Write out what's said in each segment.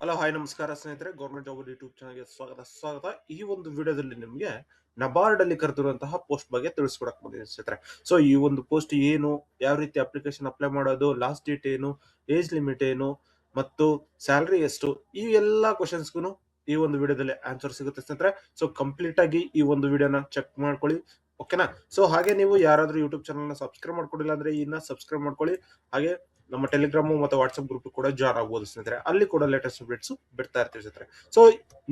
Hello hi ನಮಸ್ಕಾರ ಸ್ನೇಹಿತರೆ, government job YouTube ಚಾನಲ್ಗೆ ಸ್ವಾಗತ. ಈ ಒಂದು ವಿಡಿಯೋದಲ್ಲಿ ನಿಮಗೆ ನಬಾರ್ಡ್ ಅಲ್ಲಿ ಕರೆದಿರುವಂತಹ ಪೋಸ್ಟ್ ಬಗ್ಗೆ ತಿಳಿಸ್ಕೊಡಕ್ ಬಂದಿದೆ ಸ್ನೇಹಿತರೆ. ಸೊ ಈ ಒಂದು ಪೋಸ್ಟ್ ಏನು, ಯಾವ ರೀತಿ ಅಪ್ಲಿಕೇಶನ್ ಅಪ್ಲೈ ಮಾಡೋದು, ಲಾಸ್ಟ್ ಡೇಟ್ ಏನು, ಏಜ್ ಲಿಮಿಟ್ ಏನು ಮತ್ತು ಸ್ಯಾಲರಿ ಎಷ್ಟು, ಈ ಎಲ್ಲಾ ಕ್ವಶನ್ಸ್ಗೂ ಈ ಒಂದು ವಿಡಿಯೋದಲ್ಲಿ ಆನ್ಸರ್ ಸಿಗುತ್ತೆ ಸ್ನೇಹಿತರೆ. ಸೊ ಕಂಪ್ಲೀಟ್ ಆಗಿ ಈ ಒಂದು ವಿಡಿಯೋನ ಚೆಕ್ ಮಾಡ್ಕೊಳ್ಳಿ, ಓಕೆನಾ. ಸೊ ಹಾಗೆ ನೀವು ಯಾರಾದ್ರೂ ಯೂಟ್ಯೂಬ್ ಚಾನಲ್ ನ ಸಬ್ಸ್ಕ್ರೈಬ್ ಮಾಡ್ಕೊಂಡಿಲ್ಲ ಅಂದ್ರೆ ಇನ್ನ ಸಬ್ಸ್ಕ್ರೈಬ್ ಮಾಡ್ಕೊಳ್ಳಿ. ಹಾಗೆ ನಮ್ಮ ಟೆಲಿಗ್ರಾಮ್ ಮತ್ತು ವಾಟ್ಸ್ಆಪ್ ಗ್ರೂಪ್ ಕೂಡ ಜಾಯ್ನ್ ಆಗ್ಬೋದು ಸ್ನೇಹಿತರೆ. ಅಲ್ಲಿ ಕೂಡ ಲೇಟೆಸ್ಟ್ ಅಪ್ಡೇಟ್ಸ್ ಬಿಡ್ತಾ ಇರ್ತೀವಿ ಸ್ನೇಹಿತರೆ. So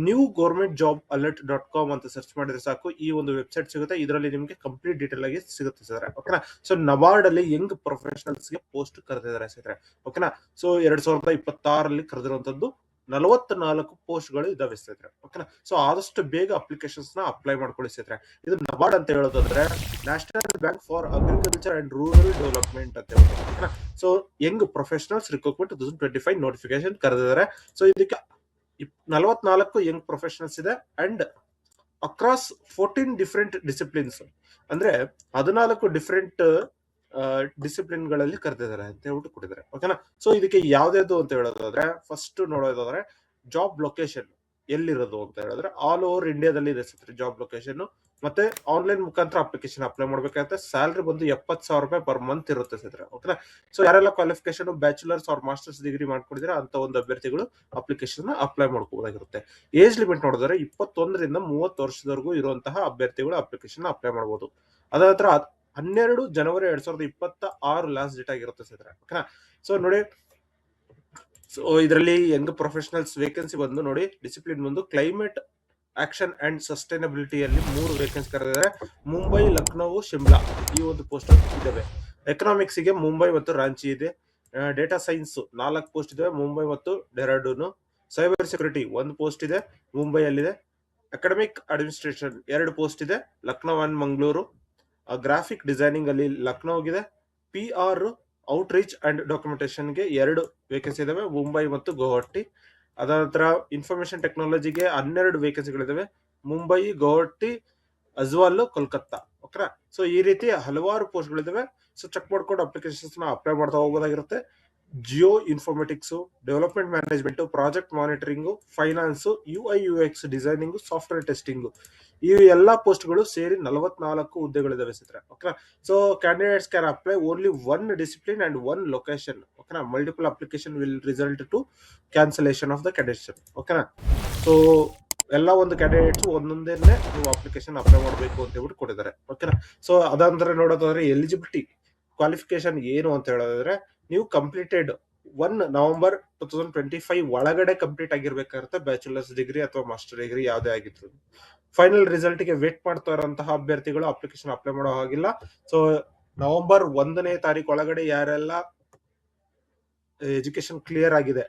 new government job alert .com ಅಂತ ಸರ್ಚ್ ಮಾಡಿದ್ರೆ ಸಾಕು, ಈ ಒಂದು ವೆಬ್ಸೈಟ್ ಸಿಗುತ್ತೆ. ಇದರಲ್ಲಿ ನಿಮಗೆ ಕಂಪ್ಲೀಟ್ ಡೀಟೇಲ್ ಆಗಿ ಸಿಗುತ್ತೆ ಸ್ನೇಹಿತರೆ, ಓಕೆನಾ. ಸೊ ನಬಾರ್ಡ್ ಅಲ್ಲಿ ಯಂಗ್ ಪ್ರೊಫೆಷನಲ್ಸ್ ಗೆ ಪೋಸ್ಟ್ ಕರೆದಿದ್ದಾರೆ ಸ್ನೇಹಿತರೆ, ಓಕೆನಾ. ಸೊ 2026 ಕರೆದಿರುವಂತದ್ದು 44 ಪೋಸ್ಟ್ ಗಳು ಇದಾವೆ ಸ್ನೇಹಿತರೆ, ಓಕೆನಾ. ಸೊ ಆದಷ್ಟು ಬೇಗ ಅಪ್ಲಿಕೇಶನ್ಸ್ ನ ಅಪ್ಲೈ ಮಾಡ್ಕೊಳ್ಳಿ ಸ್ನೇಹಿತರೆ. ಇದು ನಬಾರ್ಡ್ ಅಂತ ಹೇಳೋದಾದ್ರೆ national bank for agriculture and rural development ಅಂತ ಹೇಳ್ತಾರೆ, ಓಕೆನಾ. So Young professionals recruitment 2025 notification ಕರೆದಿದ್ದಾರೆ. ಸೊ ಇದಕ್ಕೆ 44 ಯಂಗ್ ಪ್ರೊಫೆಷನಲ್ಸ್ ಇದೆ ಅಂಡ್ ಅಕ್ರಾಸ್ 14 ಡಿಫರೆಂಟ್ ಡಿಸಿಪ್ಲಿನ್ಸ್, ಅಂದ್ರೆ 14 ಡಿಫರೆಂಟ್ ಡಿಸಿಪ್ಲಿನ್ ಗಳಲ್ಲಿ ಕರೆದಿದ್ದಾರೆ ಅಂತ ಹೇಳ್ಬಿಟ್ಟು ಕೊಟ್ಟಿದ್ದಾರೆ, ಓಕೆನಾ. ಸೊ ಇದಕ್ಕೆ ಯಾವ್ದು ಅಂತ ಹೇಳೋದಾದ್ರೆ, ಫಸ್ಟ್ ನೋಡೋದಾದ್ರೆ ಜಾಬ್ ಲೊಕೇಶನ್ ಎಲ್ಲಿರೋದು ಅಂತ ಹೇಳಿದ್ರೆ ಆಲ್ ಓವರ್ ಇಂಡಿಯಾದಲ್ಲಿ ಇದೆ ಜಾಬ್ ಲೊಕೇಶನ್. ಮತ್ತೆ ಆನ್ಲೈನ್ ಮುಖಾಂತರ ಅಪ್ಲಿಕೇಶನ್ ಅಪ್ಲೈ ಮಾಡ್ಬೇಕಾಗುತ್ತೆ. ಸ್ಯಾಲರಿ ಬಂದು 70,000 ರೂಪಾಯಿ ಪರ್ ಮಂತ್ ಇರುತ್ತೆ ಸ್ನೇಹಿತರೆ, ಓಕೆನಾ. ಸೊ ಯಾರೆಲ್ಲ qualification bachelors or masters degree ಮಾಡ್ಕೊಂಡಿದ್ರೆ ಅಂತ ಒಂದು ಅಭ್ಯರ್ಥಿಗಳು ಅಪ್ಲಿಕೇಶನ್ ಅಪ್ಲೈ ಮಾಡ್ಕೋಬಹುದಾಗಿರುತ್ತೆ. ಏಜ್ ಲಿಮಿಟ್ ನೋಡಿದ್ರೆ 21 ರಿಂದ 30 ವರ್ಷದವರೆಗೂ ಇರುವಂತಹ ಅಭ್ಯರ್ಥಿಗಳು ಅಪ್ಲಿಕೇಶನ್ ಅಪ್ಲೈ ಮಾಡಬಹುದು. ಅದ ನಂತರ 12 ಜನವರಿ 2026 ಲಾಸ್ಟ್ ಡೇಟ್ ಆಗಿರುತ್ತೆ ಸ್ನೇಹಿತರೆ, ಓಕೆನಾ. ಸೊ ನೋಡಿ, ಸೊ ಇದರಲ್ಲಿ ಯಂಗ್ ಪ್ರೊಫೆಷನಲ್ಸ್ ವೇಕೆನ್ಸಿ ಬಂದು ನೋಡಿ, ಡಿಸಿಪ್ಲಿನ್ ಬಂದು ಕ್ಲೈಮೇಟ್ ಆಕ್ಷನ್ ಅಂಡ್ ಸಸ್ಟೈನಬಿಲಿಟಿ ಅಲ್ಲಿ 3 ವೇಕೆನ್ಸಿ ಕರೆದಿದ್ದಾರೆ. ಮುಂಬೈ, ಲಕ್ನೋ, ಶಿಮ್ಲಾ ಈ ಒಂದು ಪೋಸ್ಟ್ ಇದಾವೆ. ಎಕನಾಮಿಕ್ಸ್ ಗೆ ಮುಂಬೈ ಮತ್ತು ರಾಂಚಿ ಇದೆ. ಡೇಟಾ ಸೈನ್ಸ್ 4 ಪೋಸ್ಟ್ ಇದೆ, ಮುಂಬೈ ಮತ್ತು ಡೆಹ್ರಾಡೂನ್. ಸೈಬರ್ ಸೆಕ್ಯೂರಿಟಿ 1 ಪೋಸ್ಟ್ ಇದೆ, ಮುಂಬೈ ಅಲ್ಲಿದೆ. ಅಕಾಡೆಮಿಕ್ ಅಡ್ಮಿನಿಸ್ಟ್ರೇಷನ್ 2 ಪೋಸ್ಟ್ ಇದೆ, Lucknow and Mangaluru. Graphic designing ಅಲ್ಲಿ ಲಕ್ನೋಗಿದೆ. PR ಔಟ್ರೀಚ್ ಅಂಡ್ ಡಾಕ್ಯುಮೆಂಟೇಶನ್ ಗೆ 2 ವೇಕೆನ್ಸಿ ಇದಾವೆ, ಮುಂಬೈ ಮತ್ತು ಗುವಾಹಟಿ. ಅದ ನಂತರ ಇನ್ಫಾರ್ಮೇಶನ್ ಟೆಕ್ನಾಲಜಿಗೆ 12 ವೇಕೆನ್ಸಿಗಳಿದಾವೆ, ಮುಂಬೈ, ಗುವಾಹಟಿ, ಅಜ್ವಾಲ್, ಕೋಲ್ಕತ್ತಾ, ಓಕೆನಾ. ಸೊ ಈ ರೀತಿ ಹಲವಾರು ಪೋಸ್ಟ್ ಗಳಿದಾವೆ. ಸೊ ಚೆಕ್ ಮಾಡ್ಕೊಂಡು ಅಪ್ಲಿಕೇಶನ್ಸ್ ನ ಅಪ್ಲೈ ಮಾಡ್ತಾ ಹೋಗೋದಾಗಿರುತ್ತೆ. Geo informatics, development management, project monitoring, finance, UI UX designing, software testing, ಈ ಎಲ್ಲಾ ಪೋಸ್ಟ್ ಗಳು ಸೇರಿ 44 ಹುದ್ದೆಗಳಿದಾವೆ ಸ್ನೇಹಿತರೆ, ಓಕೆನಾ. So candidates can apply only 1 discipline and 1 location, ಓಕೆನಾ. Multiple application will result to cancellation of the candidates, ಓಕೆನಾ. ಸೊ ಎಲ್ಲ ಒಂದು ಕ್ಯಾಂಡಿಡೇಟ್ಸ್ ಒಂದೊಂದೇ ನೀವು ಅಪ್ಲಿಕೇಶನ್ ಅಪ್ಲೈ ಮಾಡಬೇಕು ಅಂತ ಹೇಳ್ಬಿಟ್ಟು ಕೊಟ್ಟಿದ್ದಾರೆ, ಓಕೆನಾ. ಸೊ ಅದಂದ್ರೆ ನೋಡೋದಾದ್ರೆ ಎಲಿಜಿಬಿಲಿಟಿ ಕ್ವಾಲಿಫಿಕೇಶನ್ ಏನು ಅಂತ ಹೇಳೋದಾದ್ರೆ, ನೀವು ಕಂಪ್ಲೀಟೆಡ್ 1 ನವೆಂಬರ್ 2025 ಒಳಗಡೆ ಕಂಪ್ಲೀಟ್ ಆಗಿರ್ಬೇಕಾಗುತ್ತೆ, ಬ್ಯಾಚುಲರ್ಸ್ ಡಿಗ್ರಿ ಅಥವಾ ಮಾಸ್ಟರ್ ಡಿಗ್ರಿ ಯಾವುದೇ ಆಗಿದ್ರು. ಫೈನಲ್ ರಿಸಲ್ಟ್ ಗೆ ವೇಟ್ ಮಾಡ್ತಾ ಇರುವಂತಹ ಅಭ್ಯರ್ಥಿಗಳು ಅಪ್ಲಿಕೇಶನ್ ಅಪ್ಲೈ ಮಾಡೋ ಹಾಗಿಲ್ಲ. ಸೊ ನವೆಂಬರ್ 1ನೇ ತಾರೀಕು ಒಳಗಡೆ ಯಾರೆಲ್ಲ ಎಜುಕೇಶನ್ ಕ್ಲಿಯರ್ ಆಗಿದೆ,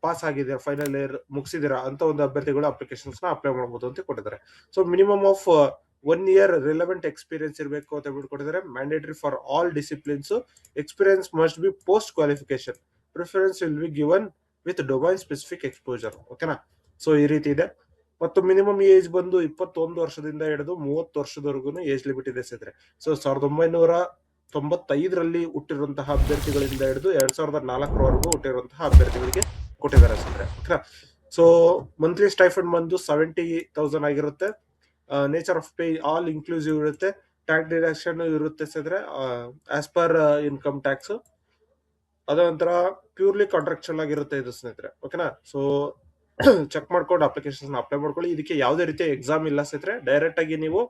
ಪಾಸ್ ಆಗಿದೆ, ಫೈನಲ್ ಇಯರ್ ಮುಗಿಸಿದಿರಾ ಅಂತ ಒಂದು ಅಭ್ಯರ್ಥಿಗಳು ಅಪ್ಲಿಕೇಶನ್ಸ್ ನ ಅಪ್ಲೈ ಮಾಡಬಹುದು ಅಂತ ಕೊಟ್ಟಿದ್ದಾರೆ. So minimum of 1 year relevant experience ಇರಬೇಕು ಅಂತ ಹೇಳ್ಬಿಟ್ಟು ಕೊಟ್ಟಿದ್ದಾರೆ. Mandatory for all disciplines. Experience must be post qualification. Preference will be given with domain specific exposure, ಓಕೆನಾ. ಸೊ ಈ ರೀತಿ ಇದೆ. ಮತ್ತು ಮಿನಿಮಮ್ ಏಜ್ ಬಂದು 21 ವರ್ಷದಿಂದ ಹಿಡಿದು 30 ವರ್ಷದವರೆಗೂ ಏಜ್ ಲಿಮಿಟ್ ಇದೆ ಸ್ನೇಹಿತರೆ. ಸೊ 1995ರಲ್ಲಿ ಹುಟ್ಟಿರುವಂತಹ ಅಭ್ಯರ್ಥಿಗಳಿಂದ ಹಿಡಿದು 2004 ಹುಟ್ಟಿರುವಂತಹ ಅಭ್ಯರ್ಥಿಗಳಿಗೆ ಕೊಟ್ಟಿದ್ದಾರೆ ಸ್ನೇಹಿತರೆ, ಓಕೆನಾ. ಸೊ ಮಂತ್ಲಿ ಸ್ಟೈಫಂಡ್ ಬಂದು 70,000 ಆಗಿರುತ್ತೆ. Nature of pay all inclusive ಇರುತ್ತೆ. ಟ್ಯಾಕ್ಸ್ ಡಿಡಕ್ಷನ್ ಇರುತ್ತೆ ಸ್ನೇಹಿತರೆ ಆಸ್ ಪರ್ ಇನ್ಕಮ್ ಟ್ಯಾಕ್ಸ್. ಅದ ನಂತರ ಪ್ಯೂರ್ಲಿ ಕಾಂಟ್ರಾಕ್ಚುಯಲ್ ಆಗಿರುತ್ತೆ ಇದು ಸ್ನೇಹಿತರೆ, ಓಕೆನಾ. ಸೊ ಚೆಕ್ ಮಾಡ್ಕೊಂಡು ಅಪ್ಲಿಕೇಶನ್ ಅಪ್ಲೈ ಮಾಡ್ಕೊಳ್ಳಿ. ಇದಕ್ಕೆ ಯಾವುದೇ ರೀತಿಯ ಎಕ್ಸಾಮ್ ಇಲ್ಲ ಸ್ನೇಹಿತರೆ. ಡೈರೆಕ್ಟ್ ಆಗಿ ನೀವು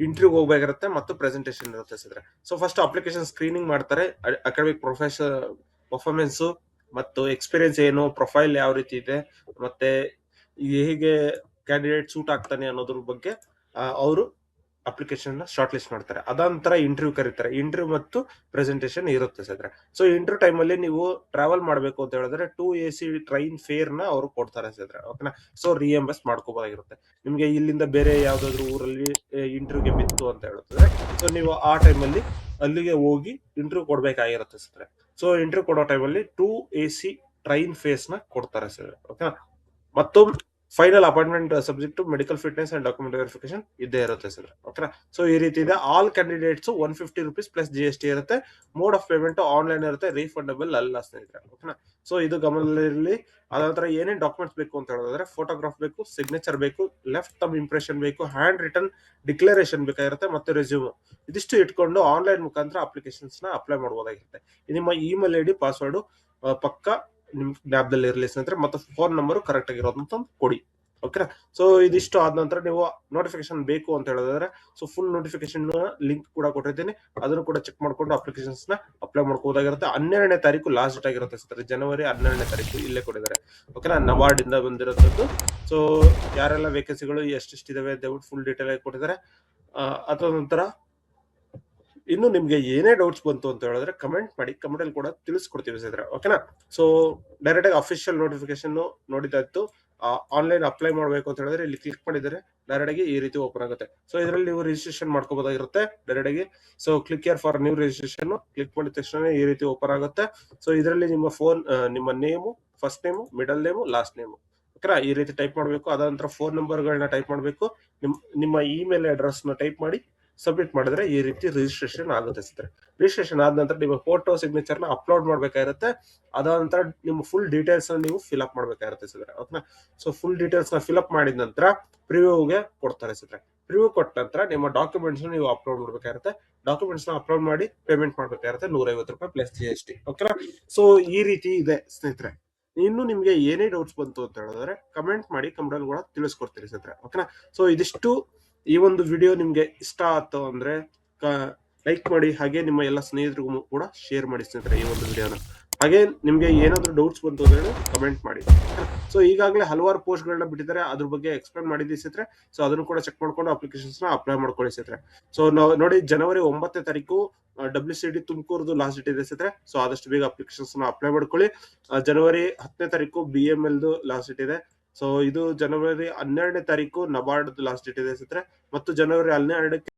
ಇಂಟರ್ವ್ಯೂ ಹೋಗ್ಬೇಕಾಗಿರುತ್ತೆ ಮತ್ತು ಪ್ರೆಸೆಂಟೇಷನ್ ಇರುತ್ತೆ ಸ್ನೇಹಿತರೆ. ಸೊ ಫಸ್ಟ್ ಅಪ್ಲಿಕೇಶನ್ ಸ್ಕ್ರೀನಿಂಗ್ ಮಾಡ್ತಾರೆ. ಅಕಾಡೆಮಿಕ್ ಪರ್ಫಾರ್ಮೆನ್ಸ್ ಮತ್ತು ಎಕ್ಸ್ಪೀರಿಯನ್ಸ್ ಏನು, ಪ್ರೊಫೈಲ್ ಯಾವ ರೀತಿ ಇದೆ, ಮತ್ತೆ ಹೇಗೆ ಕ್ಯಾಂಡಿಡೇಟ್ ಸೂಟ್ ಆಗ್ತಾನೆ ಅನ್ನೋದ್ರ ಬಗ್ಗೆ ಅವರು ಅಪ್ಲಿಕೇಶನ್ ಶಾರ್ಟ್ ಲಿಸ್ಟ್ ಮಾಡ್ತಾರೆ. ಅದಂತರ ಇಂಟರ್ವ್ಯೂ ಕರೀತಾರೆ. ಇಂಟರ್ವ್ಯೂ ಮತ್ತು ಪ್ರೆಸೆಂಟೇಷನ್ ಇರುತ್ತೆ ಸ್ನೇಹಿತರೆ. ಸೊ ಇಂಟರ್ವ್ಯೂ ಟೈಮ್ ಅಲ್ಲಿ ನೀವು ಟ್ರಾವೆಲ್ ಮಾಡಬೇಕು ಅಂತ ಹೇಳಿದ್ರೆ 2 AC ಟ್ರೈನ್ ಫೇರ್ ನ ಅವರು ಕೊಡ್ತಾರೆ ಸ್ನೇಹಿತರೆ, ಓಕೆನಾ. ಸೊ ರಿಎಂಬರ್ಸ್ ಮಾಡ್ಕೋಬಹುದಾಗಿರುತ್ತೆ. ನಿಮ್ಗೆ ಇಲ್ಲಿಂದ ಬೇರೆ ಯಾವ್ದಾದ್ರು ಊರಲ್ಲಿ ಇಂಟರ್ವ್ಯೂಗೆ ಬಿತ್ತು ಅಂತ ಹೇಳಿದ್ರೆ, ಸೊ ನೀವು ಆ ಟೈಮ್ ಅಲ್ಲಿ ಅಲ್ಲಿಗೆ ಹೋಗಿ ಇಂಟರ್ವ್ಯೂ ಕೊಡ್ಬೇಕಾಗಿರುತ್ತೆ ಸ್ನೇಹಿತರೆ. ಸೊ ಇಂಟರ್ವ್ಯೂ ಕೊಡೋ ಟೈಮ್ ಅಲ್ಲಿ 2 AC ಟ್ರೈನ್ ಫೇಸ್ ನ ಕೊಡ್ತಾರೆ ಸ್ನೇಹಿತರೆ, ಓಕೆನಾ. ಮತ್ತು final appointment subject to medical fitness and document verification ಇದ್ದೇ ಇರುತ್ತೆ ಸರ್. ಓಕೆನಾ. ಸೊ ಈ ರೀತಿ ಇದೆ. All candidates 150 rupees plus GST ಇರುತ್ತೆ. ಮೋಡ್ ಆಫ್ ಪೇಮೆಂಟ್ ಆನ್ಲೈನ್ ಇರುತ್ತೆ, ರೀಫಂಡಬಲ್ ಅಲ್ಲ ಸ್ನೇಹಿತರೆ. ಓಕೆನಾ. ಸೊ ಇದು ಗಮನದಲ್ಲಿರಲಿ. ಅದಾದ ಏನೇನು ಡಾಕ್ಯುಮೆಂಟ್ಸ್ ಬೇಕು ಅಂತ ಹೇಳಿದ್ರೆ ಫೋಟೋಗ್ರಾಫ್ ಬೇಕು, ಸಿಗ್ನೇಚರ್ ಬೇಕು, ಲೆಫ್ಟ್ ತಮ್ ಇಂಪ್ರೆಷನ್ ಬೇಕು, ಹ್ಯಾಂಡ್ ರಿಟರ್ನ್ ಡಿಕ್ಲರೇಷನ್ ಬೇಕಾಗಿರುತ್ತೆ, ಮತ್ತೆ ರೆಸ್ಯೂಮ್. ಇದಿಷ್ಟು ಇಟ್ಕೊಂಡು ಆನ್ಲೈನ್ ಮುಖಾಂತರ ಅಪ್ಲಿಕೇಶನ್ಸ್ ನ ಅಪ್ಲೈ ಮಾಡಬಹುದಾಗಿರುತ್ತೆ. ನಿಮ್ಮ ಇಮೇಲ್ ID ಪಾಸ್ವರ್ಡ್ ಪಕ್ಕ ನಿಮ್ ಲ್ಯಾಬ್ದಲ್ಲಿ ಇರಲಿ ಸ್ನೇಹಿತರೆ, ಮತ್ತೆ ಫೋನ್ ನಂಬರ್ ಕರೆಕ್ಟ್ ಆಗಿರೋದಂತ ಕೊಡಿ. ಓಕೆನಾ. ಸೊ ಇದಿಷ್ಟು ಆದ ನಂತರ ನೀವು ನೋಟಿಫಿಕೇಶನ್ ಬೇಕು ಅಂತ ಹೇಳಿದ್ರೆ ಸೊ ಫುಲ್ ನೋಟಿಫಿಕೇಶನ್ ಲಿಂಕ್ ಕೂಡ ಕೊಟ್ಟಿದ್ದೀನಿ, ಅದನ್ನು ಕೂಡ ಚೆಕ್ ಮಾಡ್ಕೊಂಡು ಅಪ್ಲಿಕೇಶನ್ಸ್ ನ ಅಪ್ಲೈ ಮಾಡ್ಕೋದಾಗಿರುತ್ತೆ. 12ನೇ ತಾರೀಕು ಲಾಸ್ಟ್ ಡೇಟ್ ಆಗಿರುತ್ತೆ ಸ್ನೇಹಿತರೆ, ಜನವರಿ 12ನೇ ತಾರೀಕು ಇಲ್ಲೇ ಕೊಟ್ಟಿದ್ದಾರೆ. ಓಕೆನಾ. ನಬಾರ್ಡ್ ಇಂದ ಬಂದಿರೋದು. ಸೊ ಯಾರೆಲ್ಲ ವೇಕೆನ್ಸಿಗಳು ಎಷ್ಟೆಷ್ಟಿದಾವೆ ದಯವಿಟ್ಟು ಫುಲ್ ಡೀಟೇಲ್ ಆಗಿ ಕೊಟ್ಟಿದ್ದಾರೆ. ಅದಾದ ನಂತರ ಇನ್ನು ನಿಮ್ಗೆ ಏನೇ ಡೌಟ್ಸ್ ಬಂತು ಅಂತ ಹೇಳಿದ್ರೆ ಕಮೆಂಟ್ ಮಾಡಿ, ಕಮೆಂಟ್ ಅಲ್ಲಿ ಕೂಡ ತಿಳಿಸ್ಕೊಡ್ತೀವಿ ಸ್ನೇಹಿತರೆ. ಓಕೆನಾ. ಸೊ ಡೈರೆಕ್ಟ್ ಆಗಿ ಅಫಿಷಿಯಲ್ ನೋಟಿಫಿಕೇಶನ್ ನೋಡಿದಾಯ್ತು. ಆನ್ಲೈನ್ ಅಪ್ಲೈ ಮಾಡಬೇಕು ಅಂತ ಹೇಳಿದ್ರೆ ಇಲ್ಲಿ ಕ್ಲಿಕ್ ಮಾಡಿದರೆ ಡೈರೆಕ್ಟ್ ಆಗಿ ಈ ರೀತಿ ಓಪನ್ ಆಗುತ್ತೆ. ಸೊ ಇದರಲ್ಲಿ ನೀವು ರಿಜಿಸ್ಟ್ರೇಷನ್ ಮಾಡ್ಕೋಬಹುದಾಗಿರುತ್ತೆ ಡೈರೆಕ್ಟ್ ಆಗಿ. So click here for new registration click ಮಾಡಿದ ತಕ್ಷಣ ಈ ರೀತಿ ಓಪನ್ ಆಗುತ್ತೆ. ಸೊ ಇದರಲ್ಲಿ ನಿಮ್ಮ ಫೋನ್, ನಿಮ್ಮ name, first name, middle name, last name, ಓಕೆನಾ, ಈ ರೀತಿ ಟೈಪ್ ಮಾಡಬೇಕು. ಅದಾದ ನಂತರ ಫೋನ್ ನಂಬರ್ಗಳನ್ನ ಟೈಪ್ ಮಾಡಬೇಕು. ನಿಮ್ಮ ಇಮೇಲ್ ಅಡ್ರೆಸ್ ನ ಟೈಪ್ ಮಾಡಿ ಸಬ್ಮಿಟ್ ಮಾಡಿದ್ರೆ ಈ ರೀತಿ ರಿಜಿಸ್ಟ್ರೇಷನ್ ಆಗುತ್ತೆ ಸ್ನೇಹಿತರೆ. ರಿಜಿಸ್ಟ್ರೇಷನ್ ಆದ ನಂತರ ನಿಮ್ಮ ಫೋಟೋ ಸಿಗ್ನೇಚರ್ ನ ಅಪ್ಲೋಡ್ ಮಾಡ್ಬೇಕಾಗಿರುತ್ತೆ. ಅದಾದ ನಂತರ ನಿಮ್ಮ ಫುಲ್ ಡೀಟೇಲ್ಸ್ ನೀವು ಫಿಲ್ ಅಪ್ ಮಾಡ್ಬೇಕಾಗಿರುತ್ತೆ ಸ್ನೇಹಿತರೆ. ಓಕೆನಾ. ಸೊ ಫುಲ್ ಡೀಟೇಲ್ಸ್ ನ ಫಿಲ್ ಅಪ್ ಮಾಡಿದ ನಂತರ ಪ್ರಿವ್ಯೂಗೆ ಕೊಡ್ತಾರೆ ಸ್ನೇಹಿತರೆ. ಪ್ರಿವ್ಯೂ ಕೊಟ್ಟ ನಂತರ ನಿಮ್ಮ ಡಾಕ್ಯುಮೆಂಟ್ಸ್ ನೀವು ಅಪ್ಲೋಡ್ ಮಾಡ್ಬೇಕಾಗಿರುತ್ತೆ. ಡಾಕ್ಯುಮೆಂಟ್ಸ್ ನ ಅಪ್ಲೋಡ್ ಮಾಡಿ ಪೇಮೆಂಟ್ ಮಾಡ್ಬೇಕಾಗಿರುತ್ತೆ, 150 ರೂಪಾಯಿ ಪ್ಲಸ್ GST. ಓಕೆನಾ. ಸೊ ಈ ರೀತಿ ಇದೆ ಸ್ನೇಹಿತರೆ. ಇನ್ನು ನಿಮ್ಗೆ ಏನೇ ಡೌಟ್ಸ್ ಬಂತು ಅಂತ ಹೇಳಿದ್ರೆ ಕಮೆಂಟ್ ಮಾಡಿ, ಕಮೆಂಟ್ ಅಲ್ಲಿ ಕೂಡ ತಿಳಿಸ್ಕೊಡ್ತೀರಿ ಸ್ನೇಹಿತರೆ. ಓಕೆನಾ. ಸೊ ಇದಿಷ್ಟು ಈ ಒಂದು ವಿಡಿಯೋ ನಿಮ್ಗೆ ಇಷ್ಟ ಆಯ್ತು ಅಂದ್ರೆ ಲೈಕ್ ಮಾಡಿ, ಹಾಗೆ ನಿಮ್ಮ ಎಲ್ಲ ಸ್ನೇಹಿತರಿಗೂ ಕೂಡ ಶೇರ್ ಮಾಡಿ ಸ್ನೇಹಿತರೆ ಈ ಒಂದು ವಿಡಿಯೋನ. ಹಾಗೆ ನಿಮ್ಗೆ ಏನಾದ್ರು ಡೌಟ್ಸ್ ಬಂತು ಅಂದ್ರೆ ಕಮೆಂಟ್ ಮಾಡಿ. ಸೊ ಈಗಾಗಲೇ ಹಲವಾರು ಪೋಸ್ಟ್ ಗಳನ್ನ ಬಿಟ್ಟಿದ್ದಾರೆ, ಅದ್ರ ಬಗ್ಗೆ ಎಕ್ಸ್ಪ್ಲೇನ್ ಮಾಡಿದ್ದೀವಿ ಸ್ನೇಹಿತರೆ. ಸೊ ಅದನ್ನು ಕೂಡ ಚೆಕ್ ಮಾಡ್ಕೊಂಡು ಅಪ್ಲಿಕೇಶನ್ಸ್ ನ ಅಪ್ಲೈ ಮಾಡ್ಕೊಳ್ಳಿ ಸ್ನೇಹಿತರೆ. ಸೊ ನಾವು ನೋಡಿ ಜನವರಿ 9ನೇ ತಾರೀಕು WCD ತುಮಕೂರ್ದು ಲಾಸ್ಟ್ ಡೇಟ್ ಇದೆ ಸ್ನೇಹಿತರೆ. ಸೊ ಆದಷ್ಟು ಬೇಗ ಅಪ್ಲಿಕೇಶನ್ಸ್ ನ ಅಪ್ಲೈ ಮಾಡ್ಕೊಳ್ಳಿ. ಜನವರಿ 10ನೇ ತಾರೀಕು BML ಲಾಸ್ಟ್ ಡೇಟ್ ಇದೆ. ಸೊ ಇದು ಜನವರಿ 12ನೇ ತಾರೀಕು ನಬಾರ್ಡ್ ಲಾಸ್ಟ್ ಡೇಟ್ ಇದೆ ಸ್ನೇಹಿತರೆ. ಮತ್ತು ಜನವರಿ 12ಕ್ಕೆ